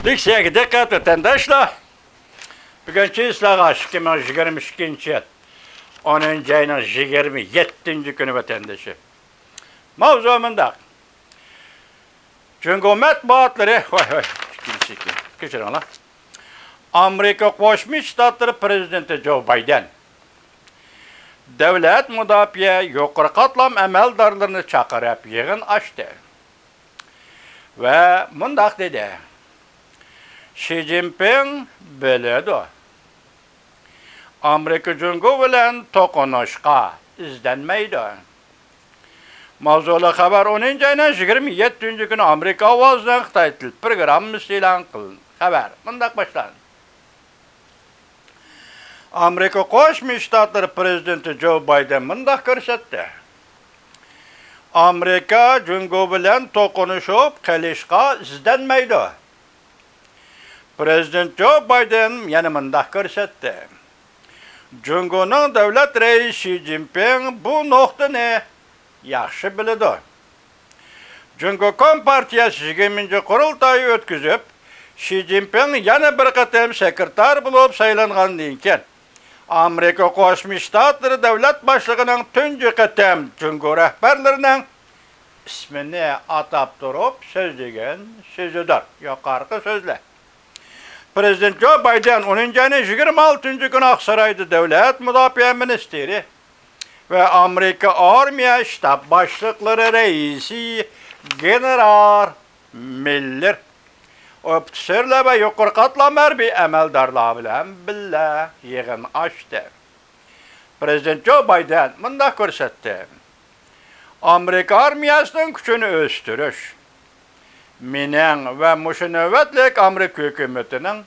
Liksiyagi dikkat vatandaşlar. Bugünkü sizlarga 2022 yıl 10. ayının 27. günü vatandaşı. Mavzu mındak. Çünkü matbuatları, Amerika Qo'shma Shtatlari Prezidenti Joe Biden davlat mudofaa yuqori qatlam amaldorlarini chaqirib yig'in ochdi. Va mundaq dedi: Xi Jinping biladi. Amerika Jungo bilan to'qnashishga izlanmaydi. Mavzuli xabar 10. ayning 27. kuni Amerika ovozidan Xitoy til programmasi e'lon qilindi. Xabar mundaq boshlandi. Amerika Qo'shma Shtatlari Prezidenti Joe Biden mundaq ko'rsatdi. Amerika Jungo bilan to'qnashib qilishga izlanmaydi. Prezident Joe Biden yana mundaq ko'rsatdi. Jungoning davlat raisi Xi Jinping bu nuqtani yaxshi biladi. Jungo Kompartiyasi 20. qurultoyi o'tkazib, Xi Jinping yana bir qatam sekretar bo'lib saylangandan keyin Amerika Qo'shma Shtatlari davlat boshlig'ining tunji qatam Jungo rahbarlarining ismini atab turib so'zlagan so'zidir. Yuqorqi so'zlar. Prezident Joe Biden 10. ayning 26. kuni Oqsaroyda davlat mudofaa ministri ve Amerika Armiya shtab boshliqlari raisi general Miller ofitserlar ve yuqori qatlam harbiy amaldorlar bilan birga yig'in ochdi. Prezident Joe Biden mundaq ko'rsatdi: Amerika armiyasining kuchini o'stirish mening va mushu navbatlik Amerika hukumatining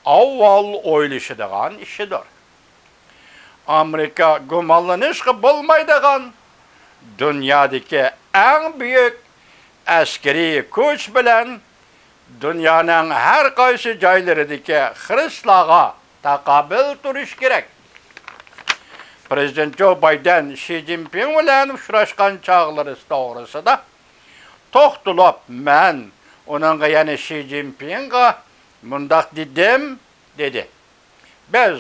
avval o'ylashadigan ishidir. Amerika gumonlanishga bo'lmaydigan dunyodagi eng buyuk askariy kuch bilan dunyoning har qaysi joylaridagi xristianlarga taqobil turish kerak. Prezident Joe Biden Xi Jinping bilan uchrashgan chog'lari to'g'risida to'xtalib, men uningga yana Xi Jinpingga mundaq dedim dedi. Biz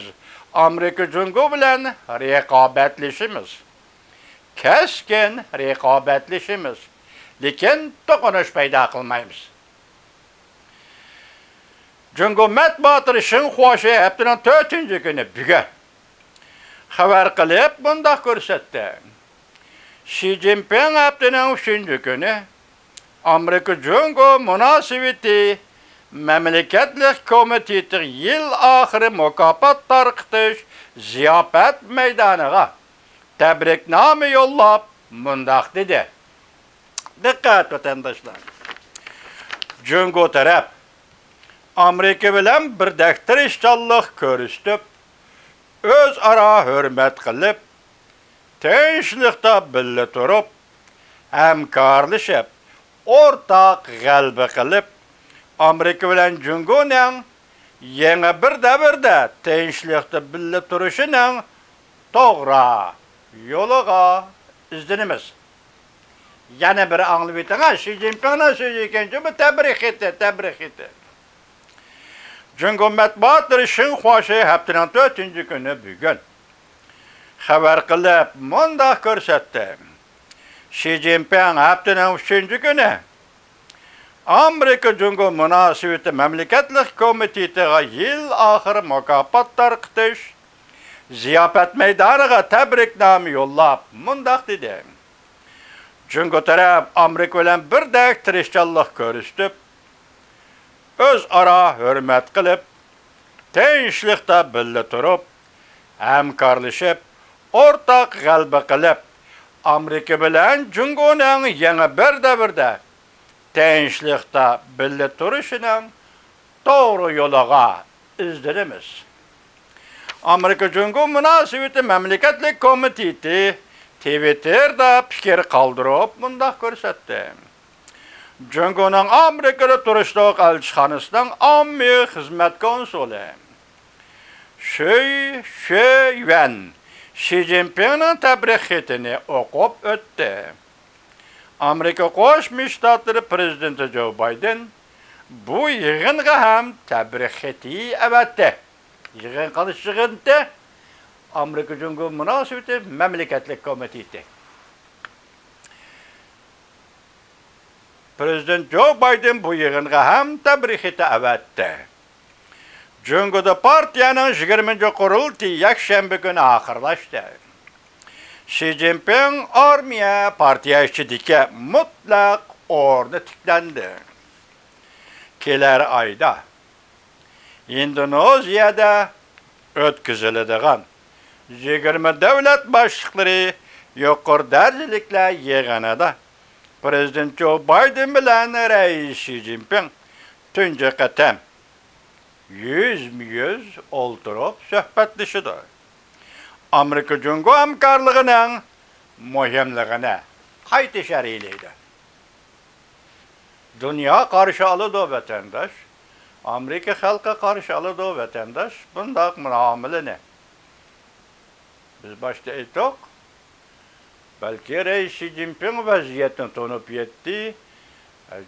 Amerika Jungo bilan raqobatlashimiz. Keskin raqobatlashimiz. Lekin to'qnash paydo qilmaymiz. Jungo matbuoti Xinhuashi haftaning 4. kuni bugun xabar qilib bundaq ko'rsatdi. Xi Jinping haftaning 3. kuni Amerika Jungo munosabati Mamlakatlik komiteti yil oxiri mukofot tarqitish ziyofat maydoniga tabriknoma yo'llab mundaq dedi. Diqqat vatandoshlar. Jungo taraf Amerika bilan birdak tirishchanlik ko'rsatib, o'zaro hurmat qilib, tinchlikda birga turib, hamkorlashib, o'rtaq g'alaba qilib, Amerika bilan Jungoning yangi bir davrda tinchlikda birga turishining to'g'ri yo'liga izlanamiz. Yana bir anglab o'tgan Xi Jinpingning so'zi ekanchi, bu tabrik etdi. Jungo matbuotlari Xinhuashi haftaning 4. kuni bugun xabar qilib mundaq ko'rsatdi. Xi Jinping haftaning 3. kuni Amerika Jungo munosabati mamlakatlik komitetiga yil oxiri mukofot tarqitish ziyofat maydoniga tabriknoma yo'llab mundaq dedi. Jungo taraf Amerika bilan birdak tirishchanlik ko'rsatib, o'zaro hurmat qilib, tinchlikda birga turib, hamkorlashib, o'rtaq g'alaba qilib, Amerika bilan Jungoning yangi bir davrda tinchlikda birga turishining to'g'ri yo'liga izlanamiz. Amerika Jungo munosabati mamlakatlik komiteti Twitterda fikr qoldirib mundaq ko'rsatdi. Jungoning Amerikada turishliq elchixonasining ommaviy xizmat konsuli Shui Yuan Xi Jinpingning tabrik xatini o'qib o'tdi. Amerika Qo'shma Shtatlari Prezidenti Joe Biden bu yığınğa ham tabrik ettiği evetdi. Yığın kılışığında Amerika Cumhuriyeti münasebeti memleketlik komiteti. Prezident Joe Biden bu yığınğa ham tabrik ettiği evetdi. Cumhuriyet Partiyanın 20. kurultayı yakşembe günü ahırlaştı. Xi Jinping armiya partiya içideki mutlak ordu tiklendi. Keler ayda Indonezya'da ötküzülediğin 20 devlet başlıkları yukarı derecelikle yığınıda Prezident Joe Biden bilen Reis Xi Jinping tünce qatam yüz oturup söhbetleşidir. Amerika Cumhuriyeti hamkarlığının mühimliğine kayıt işareliydi. Dünya karşı alıdı vatandaş, Amerika halka karşı alıdı vatandaş, bundak muamele ne? Biz başta ettik, belki Reis Xi Jinping vaziyetini tanıp yetti,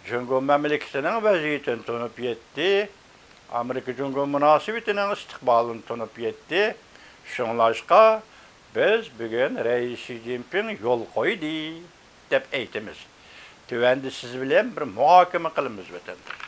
Cumhuriyet memleketinin vaziyetini tanıp yetti, Amerika Cumhuriyeti münasebetinin istikbalını tanıp yetti. Şunlaşqa biz bugün Reis Xi Jinping yol koydu dep eytimiz. Tüvendi siz bilen bir muhakeme kılımız vatandaş.